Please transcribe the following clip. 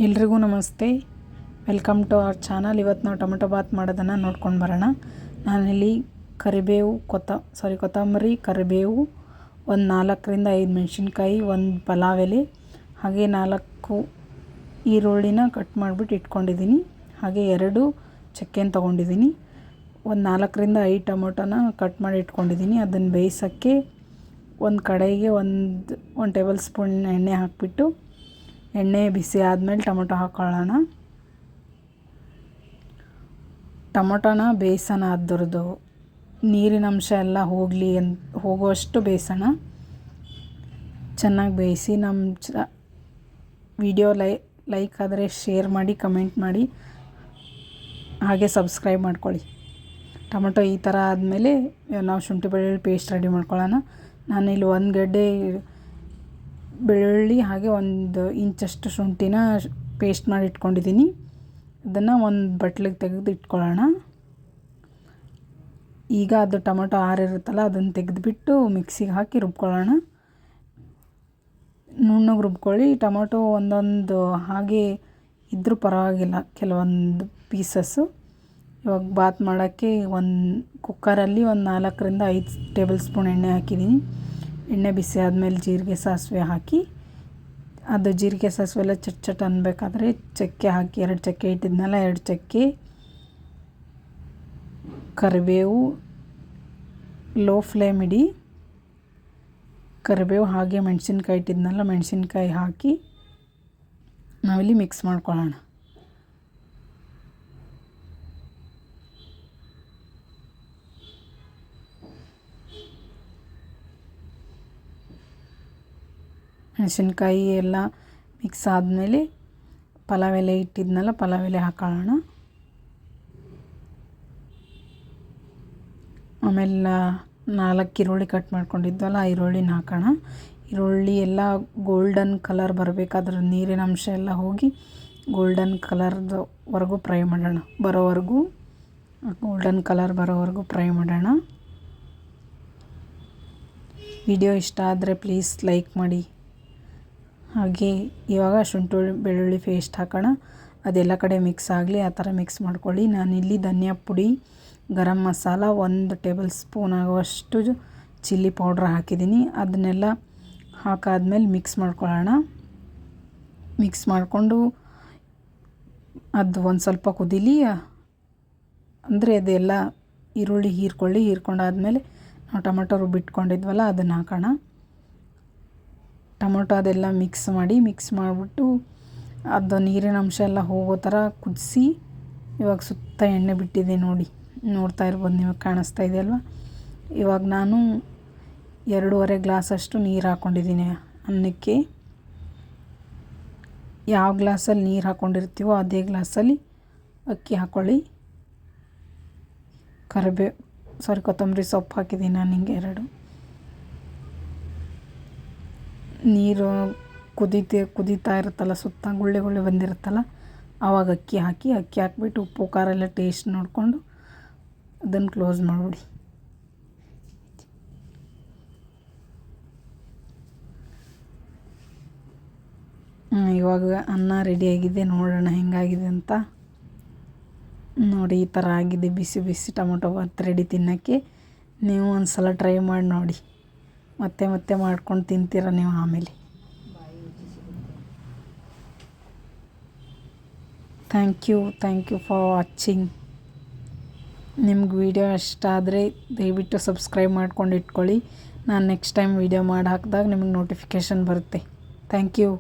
ಎಲ್ರಿಗೂ ನಮಸ್ತೆ. Welcome to our channel. ಇವತ್ತು ನಾವು ಟೊಮೆಟೊ ಬಾತ್ ಮಾಡೋದನ್ನು ನೋಡ್ಕೊಂಡು ಬರೋಣ. ನಾನಿಲ್ಲಿ ಕೊತ್ತಂಬರಿ, ಕರಿಬೇವು, ಒಂದು 4ರಿಂದ 5 ಮೆಣಸಿನ್ಕಾಯಿ, ಒಂದು ಪಲಾವ್ ಎಲೆ, ಹಾಗೆ 4 ಈರುಳ್ಳಿನ ಕಟ್ ಮಾಡಿಬಿಟ್ಟು ಇಟ್ಕೊಂಡಿದ್ದೀನಿ. ಹಾಗೆ 2 ಚಕ್ಕೆನ ತೊಗೊಂಡಿದ್ದೀನಿ. ಒಂದು 4ರಿಂದ 5 ಟೊಮೊಟೊನ ಕಟ್ ಮಾಡಿ ಇಟ್ಕೊಂಡಿದ್ದೀನಿ. ಅದನ್ನು ಬೇಯಿಸೋಕ್ಕೆ ಒಂದು ಕಡೆಗೆ ಒಂದು ಟೇಬಲ್ ಸ್ಪೂನ್ ಎಣ್ಣೆ ಹಾಕಿಬಿಟ್ಟು, ಎಣ್ಣೆ ಬಿಸಿ ಆದಮೇಲೆ ಟೊಮೊಟೊ ಹಾಕ್ಕೊಳ್ಳೋಣ. ಟೊಮೊಟೊನ ಬೇಯಿಸೋಣ, ಅದರದ್ದು ನೀರಿನ ಅಂಶ ಎಲ್ಲ ಹೋಗುವಷ್ಟು ಬೇಯಿಸೋಣ. ಚೆನ್ನಾಗಿ ಬೇಯಿಸಿ ನಮ್ಮ ವಿಡಿಯೋ ಲೈಕ್ ಆದರೆ ಶೇರ್ ಮಾಡಿ, ಕಮೆಂಟ್ ಮಾಡಿ, ಹಾಗೆ ಸಬ್ಸ್ಕ್ರೈಬ್ ಮಾಡ್ಕೊಳ್ಳಿ. ಟೊಮೊಟೊ ಈ ಥರ ಆದಮೇಲೆ ನಾವು ಶುಂಠಿ ಬೆಳ್ಳುಳ್ಳಿ ಪೇಸ್ಟ್ ರೆಡಿ ಮಾಡ್ಕೊಳ್ಳೋಣ. ನಾನಿಲ್ಲಿ 1 ಗಡ್ಡೆ ಬೆಳ್ಳುಳ್ಳಿ ಹಾಗೆ 1 ಇಂಚಷ್ಟು ಶುಂಠಿನ ಪೇಸ್ಟ್ ಮಾಡಿ ಇಟ್ಕೊಂಡಿದ್ದೀನಿ. ಅದನ್ನು ಒಂದು ಬಟ್ಲಿಗೆ ತೆಗೆದು ಇಟ್ಕೊಳ್ಳೋಣ. ಈಗ ಅದು ಟೊಮೊಟೊ ಆರಿರುತ್ತಲ್ಲ, ಅದನ್ನು ತೆಗೆದುಬಿಟ್ಟು ಮಿಕ್ಸಿಗೆ ಹಾಕಿ ರುಬ್ಕೊಳ್ಳೋಣ. ನುಣ್ಣಗೆ ರುಬ್ಕೊಳ್ಳಿ. ಟೊಮೊಟೊ ಒಂದೊಂದು ಹಾಗೆ ಇದ್ದರೂ ಪರವಾಗಿಲ್ಲ, ಕೆಲವೊಂದು ಪೀಸಸ್ಸು. ಇವಾಗ ಬಾತ್ ಮಾಡೋಕ್ಕೆ ಕುಕ್ಕರಲ್ಲಿ 4ರಿಂದ 5 ಟೇಬಲ್ ಸ್ಪೂನ್ ಎಣ್ಣೆ ಹಾಕಿದ್ದೀನಿ. ಎಣ್ಣೆ ಬಿಸಿ ಆದಮೇಲೆ ಜೀರಿಗೆ ಸಾಸಿವೆ ಹಾಕಿ, ಅದು ಜೀರಿಗೆ ಸಾಸಿವೆ ಎಲ್ಲ ಚಟ್ ಅನ್ನಬೇಕಾದ್ರೆ ಚಕ್ಕೆ ಹಾಕಿ, 2 ಚಕ್ಕೆ ಇಟ್ಟಿದ್ನಲ್ಲ, 2 ಚಕ್ಕೆ, ಕರಿಬೇವು, ಲೋ ಫ್ಲೇಮ್ ಇಡಿ. ಕರಿಬೇವು ಹಾಗೆ ಮೆಣಸಿನ್ಕಾಯಿ ಇಟ್ಟಿದ್ನಲ್ಲ, ಮೆಣಸಿನ್ಕಾಯಿ ಹಾಕಿ ನಾವಿಲ್ಲಿ ಮಿಕ್ಸ್ ಮಾಡ್ಕೊಳ್ಳೋಣ. ಮೆಣಸಿನ್ಕಾಯಿ ಎಲ್ಲ ಮಿಕ್ಸ್ ಆದಮೇಲೆ ಪಲಾವ್ ಎಲೆ ಇಟ್ಟಿದ್ನಲ್ಲ, ಪಲಾವ್ ಎಲೆ ಹಾಕೊಳ್ಳೋಣ. ಆಮೇಲೆ 4 ಈರುಳ್ಳಿ ಕಟ್ ಮಾಡ್ಕೊಂಡಿದ್ವಲ್ಲ, ಆ ಈರುಳ್ಳಿನ ಹಾಕೋಣ. ಈರುಳ್ಳಿ ಎಲ್ಲ ಗೋಲ್ಡನ್ ಕಲರ್ ಬರಬೇಕಾದ್ರೆ, ನೀರಿನ ಅಂಶ ಎಲ್ಲ ಹೋಗಿ ಗೋಲ್ಡನ್ ಕಲರ್ವರೆಗೂ ಫ್ರೈ ಮಾಡೋಣ. ಗೋಲ್ಡನ್ ಕಲರ್ ಬರೋವರೆಗೂ ಫ್ರೈ ಮಾಡೋಣ. ವಿಡಿಯೋ ಇಷ್ಟ ಆದರೆ ಪ್ಲೀಸ್ ಲೈಕ್ ಮಾಡಿ. ಹಾಗೆ ಇವಾಗ ಶುಂಠಿ ಬೆಳ್ಳುಳ್ಳಿ ಪೇಸ್ಟ್ ಹಾಕೋಣ. ಅದೆಲ್ಲ ಕಡೆ ಮಿಕ್ಸ್ ಆಗಲಿ, ಆ ಥರ ಮಿಕ್ಸ್ ಮಾಡ್ಕೊಳ್ಳಿ. ನಾನಿಲ್ಲಿ ಧನಿಯಾ ಪುಡಿ, ಗರಂ ಮಸಾಲ, 1 ಟೇಬಲ್ ಸ್ಪೂನ್ ಆಗುವಷ್ಟು ಚಿಲ್ಲಿ ಪೌಡ್ರ್ ಹಾಕಿದ್ದೀನಿ. ಅದನ್ನೆಲ್ಲ ಹಾಕಾದ್ಮೇಲೆ ಮಿಕ್ಸ್ ಮಾಡ್ಕೊಳ್ಳೋಣ. ಮಿಕ್ಸ್ ಮಾಡಿಕೊಂಡು ಅದು ಒಂದು ಸ್ವಲ್ಪ ಕುದೀಲಿ. ಅಂದರೆ ಅದೆಲ್ಲ ಈರುಳ್ಳಿ ಹೀರ್ಕೊಂಡಾದ್ಮೇಲೆ ನಾವು ಟೊಮೊಟೊ ರುಬ್ಬಿಟ್ಕೊಂಡಿದ್ವಲ್ಲ, ಅದನ್ನು ಹಾಕೋಣ. ಟೊಮೊಟೊ ಅದೆಲ್ಲ ಮಿಕ್ಸ್ ಮಾಡಿಬಿಟ್ಟು ಅದು ನೀರಿನ ಅಂಶ ಎಲ್ಲ ಹೋಗೋ ಥರ ಕುದಿಸಿ, ಇವಾಗ ಸುತ್ತ ಎಣ್ಣೆ ಬಿಟ್ಟಿದೆ ನೋಡ್ತಾ ಇರ್ಬೋದು, ನೀವು ಕಾಣಿಸ್ತಾ ಇದೆಯಲ್ವ. ಇವಾಗ ನಾನು 2.5 ಗ್ಲಾಸಷ್ಟು ನೀರು ಹಾಕ್ಕೊಂಡಿದ್ದೀನಿ ಅನ್ನಕ್ಕೆ. ಯಾವ ಗ್ಲಾಸಲ್ಲಿ ನೀರು ಹಾಕ್ಕೊಂಡಿರ್ತೀವೋ ಅದೇ ಗ್ಲಾಸಲ್ಲಿ ಅಕ್ಕಿ ಹಾಕ್ಕೊಳ್ಳಿ. ಕೊತ್ತಂಬರಿ ಸೊಪ್ಪು ಹಾಕಿದ್ದೀನಿ ನಾನು ಹಿಂಗೆ 2. ನೀರು ಕುದೀತಾ ಇರುತ್ತಲ್ಲ, ಸುತ್ತ ಗುಳ್ಳೆ ಬಂದಿರುತ್ತಲ್ಲ, ಆವಾಗ ಅಕ್ಕಿ ಹಾಕಿಬಿಟ್ಟು ಉಪ್ಪು ಖಾರ ಎಲ್ಲ ಟೇಸ್ಟ್ ನೋಡಿಕೊಂಡು ಅದನ್ನು ಕ್ಲೋಸ್ ಮಾಡಿಬಿಡಿ. ಇವಾಗ ಅನ್ನ ರೆಡಿಯಾಗಿದೆ. ನೋಡೋಣ ಹೆಂಗಾಗಿದೆ ಅಂತ. ನೋಡಿ, ಈ ಥರ ಆಗಿದೆ. ಬಿಸಿ ಬಿಸಿ ಟೊಮೊಟೊ ಬಾತ್ ರೆಡಿ ತಿನ್ನೋಕ್ಕೆ. ನೀವು ಒಂದು ಸಲ ಟ್ರೈ ಮಾಡಿ ನೋಡಿ, ಮತ್ತೆ ಮಾಡ್ಕೊಂಡು ತಿಂತೀರ ನೀವು ಆಮೇಲೆ. Thank you for watching. ನಿಮ್ಗೆ ವಿಡಿಯೋ ಇಷ್ಟ ಆದರೆ ದಯವಿಟ್ಟು ಸಬ್ಸ್ಕ್ರೈಬ್ ಮಾಡ್ಕೊಂಡು ಇಟ್ಕೊಳ್ಳಿ. ನಾನು ನೆಕ್ಸ್ಟ್ ಟೈಮ್ ವಿಡಿಯೋ ಮಾಡಿ ಹಾಕಿದಾಗ ನಿಮಗೆ ನೋಟಿಫಿಕೇಷನ್ ಬರುತ್ತೆ. Thank you.